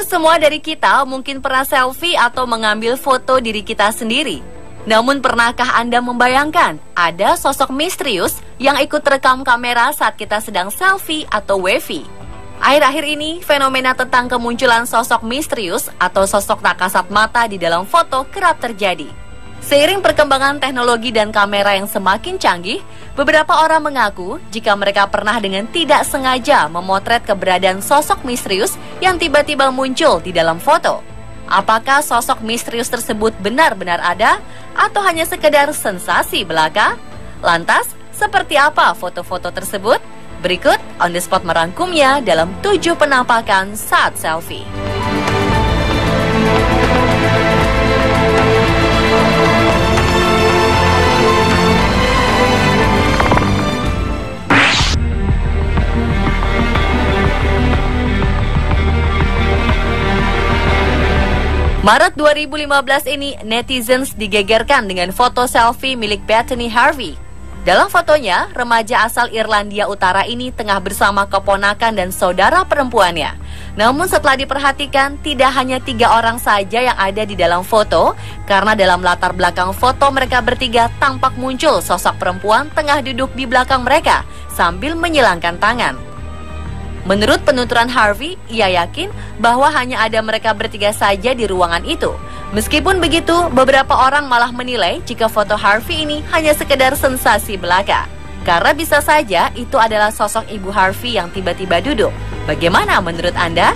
semua dari kita mungkin pernah selfie atau mengambil foto diri kita sendiri. Namun pernahkah Anda membayangkan ada sosok misterius yang ikut rekam kamera saat kita sedang selfie atau wavy? Akhir-akhir ini, fenomena tentang kemunculan sosok misterius atau sosok tak kasat mata di dalam foto kerap terjadi. Seiring perkembangan teknologi dan kamera yang semakin canggih, beberapa orang mengaku jika mereka pernah dengan tidak sengaja memotret keberadaan sosok misterius yang tiba-tiba muncul di dalam foto. Apakah sosok misterius tersebut benar-benar ada atau hanya sekedar sensasi belaka? Lantas, seperti apa foto-foto tersebut? Berikut On The Spot merangkumnya dalam 7 penampakan saat selfie. Maret 2015 ini, netizens digegerkan dengan foto selfie milik Bethany Harvey. Dalam fotonya, remaja asal Irlandia Utara ini tengah bersama keponakan dan saudara perempuannya. Namun setelah diperhatikan, tidak hanya 3 orang saja yang ada di dalam foto, karena dalam latar belakang foto mereka bertiga tampak muncul sosok perempuan tengah duduk di belakang mereka sambil menyilangkan tangan. Menurut penuturan Harvey, ia yakin bahwa hanya ada mereka bertiga saja di ruangan itu. Meskipun begitu, beberapa orang malah menilai jika foto Harvey ini hanya sekedar sensasi belaka. Karena bisa saja itu adalah sosok ibu Harvey yang tiba-tiba duduk. Bagaimana menurut Anda?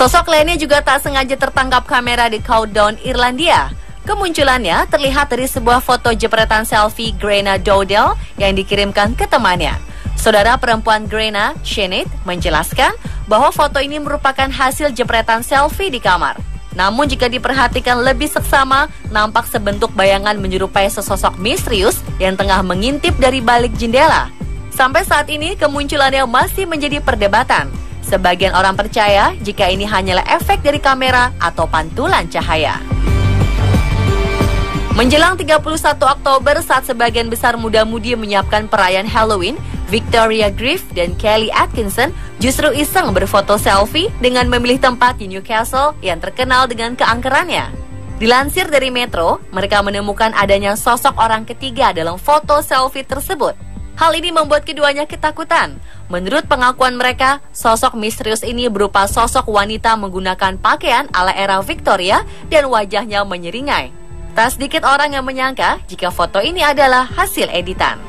Sosok lainnya juga tak sengaja tertangkap kamera di Countdown, Irlandia. Kemunculannya terlihat dari sebuah foto jepretan selfie Grena Dowdell yang dikirimkan ke temannya. Saudara perempuan Grena, Sinead, menjelaskan bahwa foto ini merupakan hasil jepretan selfie di kamar. Namun jika diperhatikan lebih seksama, nampak sebentuk bayangan menyerupai sesosok misterius yang tengah mengintip dari balik jendela. Sampai saat ini kemunculannya masih menjadi perdebatan. Sebagian orang percaya jika ini hanyalah efek dari kamera atau pantulan cahaya. Menjelang 31 Oktober saat sebagian besar muda-mudi menyiapkan perayaan Halloween, Victoria Griff dan Kelly Atkinson justru iseng berfoto selfie dengan memilih tempat di Newcastle yang terkenal dengan keangkerannya. Dilansir dari Metro, mereka menemukan adanya sosok orang ketiga dalam foto selfie tersebut. Hal ini membuat keduanya ketakutan. Menurut pengakuan mereka, sosok misterius ini berupa sosok wanita menggunakan pakaian ala era Victoria dan wajahnya menyeringai. Tak sedikit orang yang menyangka jika foto ini adalah hasil editan.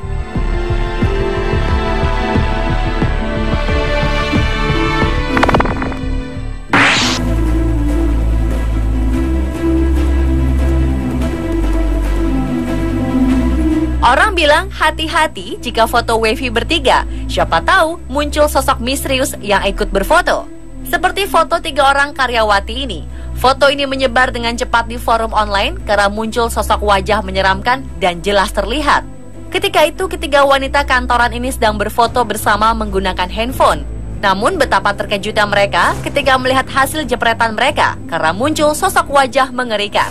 Orang bilang hati-hati jika foto wavy bertiga, siapa tahu muncul sosok misterius yang ikut berfoto. Seperti foto 3 orang karyawati ini. Foto ini menyebar dengan cepat di forum online karena muncul sosok wajah menyeramkan dan jelas terlihat. Ketika itu ketiga wanita kantoran ini sedang berfoto bersama menggunakan handphone. Namun betapa terkejutnya mereka ketika melihat hasil jepretan mereka karena muncul sosok wajah mengerikan.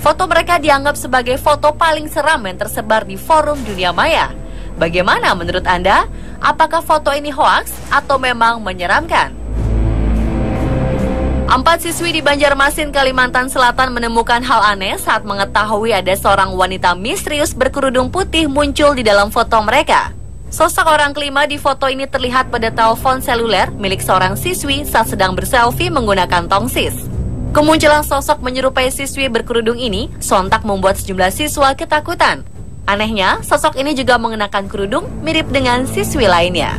Foto mereka dianggap sebagai foto paling seram yang tersebar di forum dunia maya. Bagaimana menurut Anda? Apakah foto ini hoaks atau memang menyeramkan? 4 siswi di Banjarmasin, Kalimantan Selatan menemukan hal aneh saat mengetahui ada seorang wanita misterius berkerudung putih muncul di dalam foto mereka. Sosok orang kelima di foto ini terlihat pada telepon seluler milik seorang siswi saat sedang berselfie menggunakan tongsis. Kemunculan sosok menyerupai siswi berkerudung ini sontak membuat sejumlah siswa ketakutan. Anehnya, sosok ini juga mengenakan kerudung mirip dengan siswi lainnya.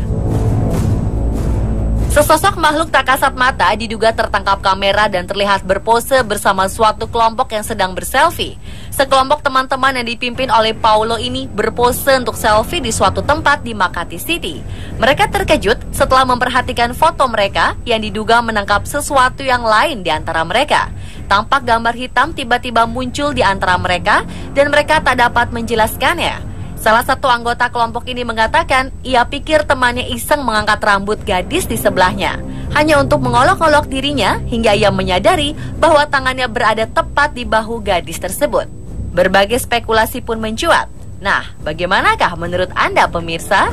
Sesosok makhluk tak kasat mata diduga tertangkap kamera dan terlihat berpose bersama suatu kelompok yang sedang berselfie. Sekelompok teman-teman yang dipimpin oleh Paulo ini berpose untuk selfie di suatu tempat di Makati City. Mereka terkejut setelah memperhatikan foto mereka yang diduga menangkap sesuatu yang lain di antara mereka. Tampak gambar hitam tiba-tiba muncul di antara mereka dan mereka tak dapat menjelaskannya. Salah satu anggota kelompok ini mengatakan ia pikir temannya iseng mengangkat rambut gadis di sebelahnya. hanya untuk mengolok-olok dirinya hingga ia menyadari bahwa tangannya berada tepat di bahu gadis tersebut. Berbagai spekulasi pun mencuat. Nah, bagaimanakah menurut Anda pemirsa?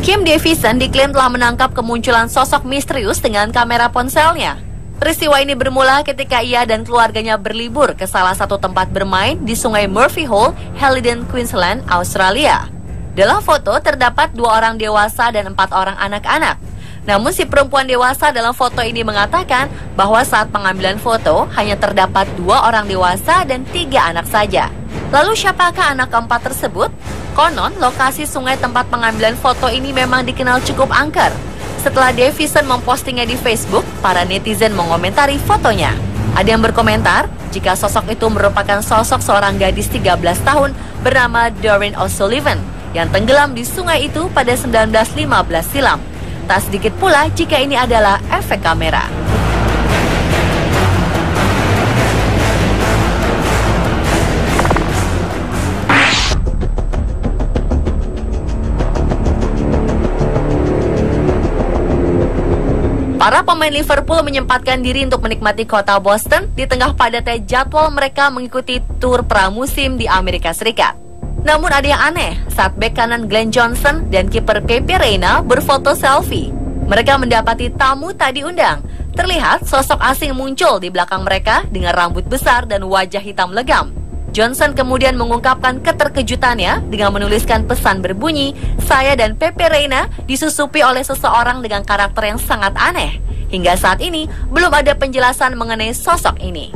Kim Davidson diklaim telah menangkap kemunculan sosok misterius dengan kamera ponselnya. Peristiwa ini bermula ketika ia dan keluarganya berlibur ke salah satu tempat bermain di Sungai Murphy Hole, Helidon, Queensland, Australia. Dalam foto terdapat 2 orang dewasa dan 4 orang anak-anak. Namun si perempuan dewasa dalam foto ini mengatakan bahwa saat pengambilan foto hanya terdapat 2 orang dewasa dan 3 anak saja. Lalu siapakah anak keempat tersebut? Konon lokasi sungai tempat pengambilan foto ini memang dikenal cukup angker. Setelah Davidson mempostingnya di Facebook, para netizen mengomentari fotonya. Ada yang berkomentar jika sosok itu merupakan sosok seorang gadis 13 tahun bernama Doreen O'Sullivan yang tenggelam di sungai itu pada 1915 silam. Tak sedikit pula jika ini adalah efek kamera. Para pemain Liverpool menyempatkan diri untuk menikmati kota Boston di tengah padatnya jadwal mereka mengikuti tur pramusim di Amerika Serikat. Namun ada yang aneh saat bek kanan Glenn Johnson dan kiper Pepe Reina berfoto selfie. Mereka mendapati tamu tak diundang. Terlihat sosok asing muncul di belakang mereka dengan rambut besar dan wajah hitam legam. Johnson kemudian mengungkapkan keterkejutannya dengan menuliskan pesan berbunyi, "Saya dan Pepe Reina disusupi oleh seseorang dengan karakter yang sangat aneh." Hingga saat ini, belum ada penjelasan mengenai sosok ini.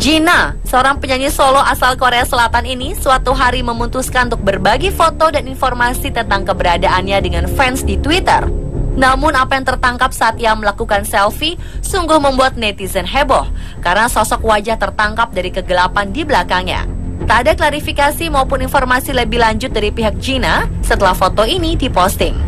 Gina, seorang penyanyi solo asal Korea Selatan ini, suatu hari memutuskan untuk berbagi foto dan informasi tentang keberadaannya dengan fans di Twitter. Namun apa yang tertangkap saat ia melakukan selfie sungguh membuat netizen heboh karena sosok wajah tertangkap dari kegelapan di belakangnya. Tak ada klarifikasi maupun informasi lebih lanjut dari pihak Gina setelah foto ini diposting.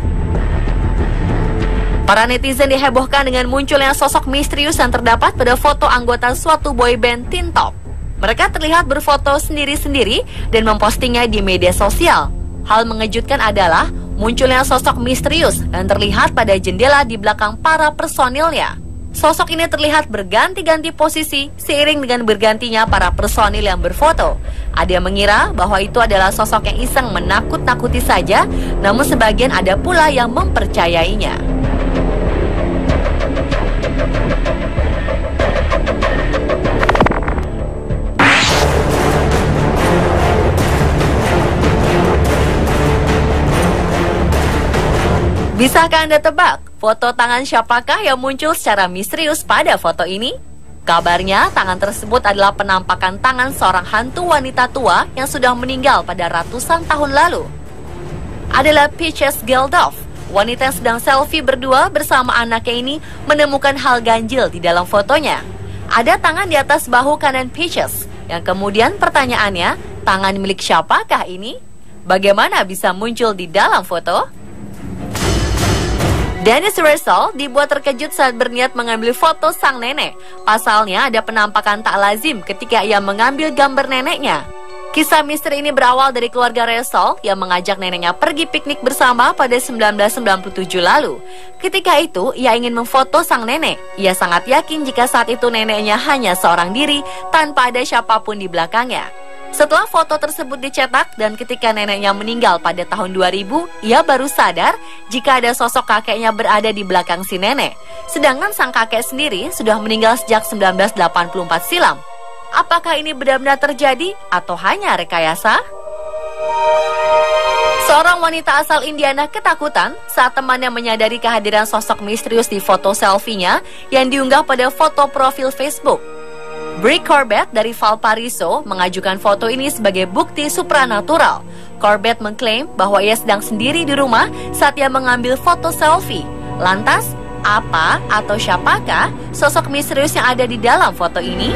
Para netizen dihebohkan dengan munculnya sosok misterius yang terdapat pada foto anggota suatu boyband Teen Top. Mereka terlihat berfoto sendiri-sendiri dan mempostingnya di media sosial. Hal mengejutkan adalah munculnya sosok misterius dan terlihat pada jendela di belakang para personilnya. Sosok ini terlihat berganti-ganti posisi seiring dengan bergantinya para personil yang berfoto. Ada yang mengira bahwa itu adalah sosok yang iseng menakut-nakuti saja, namun sebagian ada pula yang mempercayainya. Bisakah Anda tebak foto tangan siapakah yang muncul secara misterius pada foto ini? Kabarnya tangan tersebut adalah penampakan tangan seorang hantu wanita tua yang sudah meninggal pada ratusan tahun lalu. Adalah Peaches Geldof, wanita yang sedang selfie berdua bersama anaknya ini menemukan hal ganjil di dalam fotonya. Ada tangan di atas bahu kanan Peaches, yang kemudian pertanyaannya, tangan milik siapakah ini? Bagaimana bisa muncul di dalam foto? Dennis Russell dibuat terkejut saat berniat mengambil foto sang nenek. Pasalnya ada penampakan tak lazim ketika ia mengambil gambar neneknya. Kisah misteri ini berawal dari keluarga Russell yang mengajak neneknya pergi piknik bersama pada 1997 lalu. Ketika itu, ia ingin memfoto sang nenek. Ia sangat yakin jika saat itu neneknya hanya seorang diri tanpa ada siapapun di belakangnya. Setelah foto tersebut dicetak dan ketika neneknya meninggal pada tahun 2000, ia baru sadar jika ada sosok kakeknya berada di belakang si nenek. Sedangkan sang kakek sendiri sudah meninggal sejak 1984 silam. Apakah ini benar-benar terjadi atau hanya rekayasa? Seorang wanita asal Indiana ketakutan saat temannya menyadari kehadiran sosok misterius di foto selfie-nya yang diunggah pada foto profil Facebook. Brie Corbett dari Valparaiso mengajukan foto ini sebagai bukti supranatural. Corbett mengklaim bahwa ia sedang sendiri di rumah saat ia mengambil foto selfie. Lantas, apa atau siapakah sosok misterius yang ada di dalam foto ini?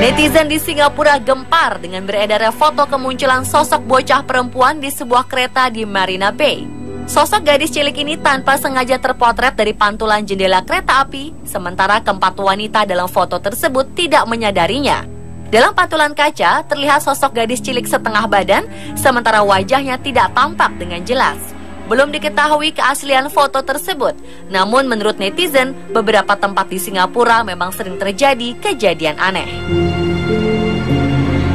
Netizen di Singapura gempar dengan beredarnya foto kemunculan sosok bocah perempuan di sebuah kereta di Marina Bay. Sosok gadis cilik ini tanpa sengaja terpotret dari pantulan jendela kereta api, sementara keempat wanita dalam foto tersebut tidak menyadarinya. Dalam pantulan kaca, terlihat sosok gadis cilik setengah badan, sementara wajahnya tidak tampak dengan jelas. Belum diketahui keaslian foto tersebut. Namun menurut netizen, beberapa tempat di Singapura memang sering terjadi kejadian aneh.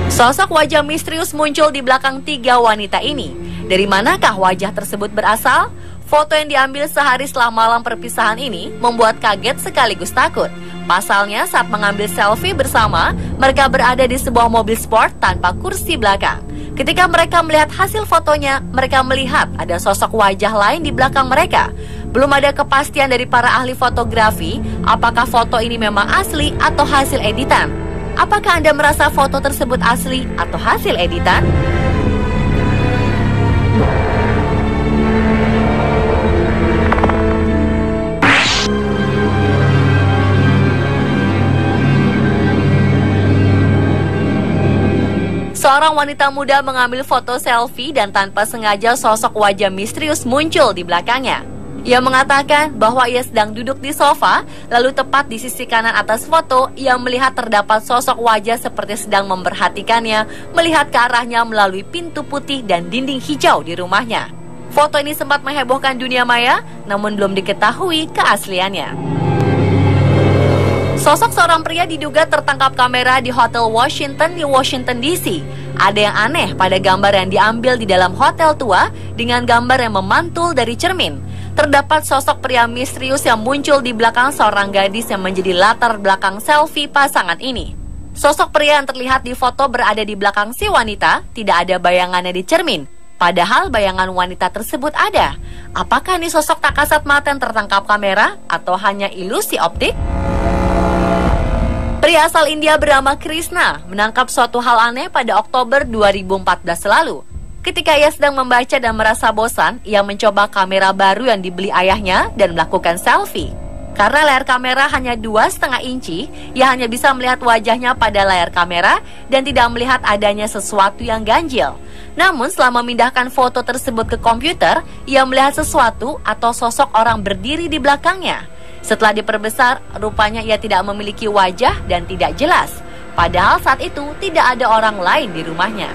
Sosok wajah misterius muncul di belakang 3 wanita ini. Dari manakah wajah tersebut berasal? Foto yang diambil sehari setelah malam perpisahan ini membuat kaget sekaligus takut. Pasalnya saat mengambil selfie bersama, mereka berada di sebuah mobil sport tanpa kursi belakang. Ketika mereka melihat hasil fotonya, mereka melihat ada sosok wajah lain di belakang mereka. Belum ada kepastian dari para ahli fotografi apakah foto ini memang asli atau hasil editan. Apakah Anda merasa foto tersebut asli atau hasil editan? Seorang wanita muda mengambil foto selfie dan tanpa sengaja sosok wajah misterius muncul di belakangnya. Ia mengatakan bahwa ia sedang duduk di sofa, lalu tepat di sisi kanan atas foto, ia melihat terdapat sosok wajah seperti sedang memperhatikannya, melihat ke arahnya melalui pintu putih dan dinding hijau di rumahnya. Foto ini sempat menghebohkan dunia maya, namun belum diketahui keasliannya. Sosok seorang pria diduga tertangkap kamera di Hotel Washington di Washington DC. Ada yang aneh pada gambar yang diambil di dalam hotel tua dengan gambar yang memantul dari cermin. Terdapat sosok pria misterius yang muncul di belakang seorang gadis yang menjadi latar belakang selfie pasangan ini. Sosok pria yang terlihat di foto berada di belakang si wanita, tidak ada bayangannya di cermin. Padahal bayangan wanita tersebut ada. Apakah ini sosok tak kasat mata yang tertangkap kamera atau hanya ilusi optik? Pria asal India bernama Krishna menangkap suatu hal aneh pada Oktober 2014 lalu. Ketika ia sedang membaca dan merasa bosan, ia mencoba kamera baru yang dibeli ayahnya dan melakukan selfie. Karena layar kamera hanya 2,5 inci, ia hanya bisa melihat wajahnya pada layar kamera dan tidak melihat adanya sesuatu yang ganjil. Namun setelah memindahkan foto tersebut ke komputer, ia melihat sesuatu atau sosok orang berdiri di belakangnya. Setelah diperbesar, rupanya ia tidak memiliki wajah dan tidak jelas. Padahal saat itu tidak ada orang lain di rumahnya.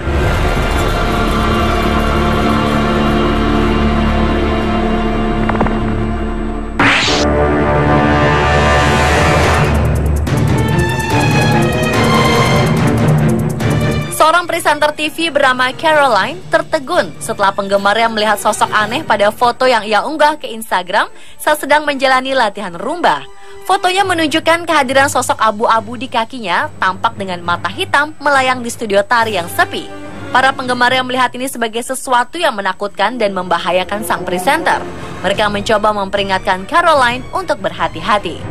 Seorang presenter TV bernama Caroline tertegun setelah penggemarnya melihat sosok aneh pada foto yang ia unggah ke Instagram saat sedang menjalani latihan rumba. Fotonya menunjukkan kehadiran sosok abu-abu di kakinya tampak dengan mata hitam melayang di studio tari yang sepi. Para penggemarnya melihat ini sebagai sesuatu yang menakutkan dan membahayakan sang presenter. Mereka mencoba memperingatkan Caroline untuk berhati-hati.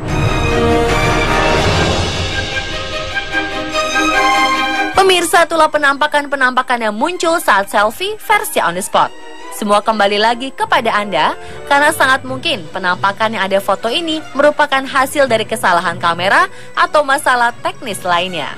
Pemirsa, itulah penampakan-penampakan yang muncul saat selfie versi on the spot. Semua kembali lagi kepada Anda, karena sangat mungkin penampakan yang ada foto ini merupakan hasil dari kesalahan kamera atau masalah teknis lainnya.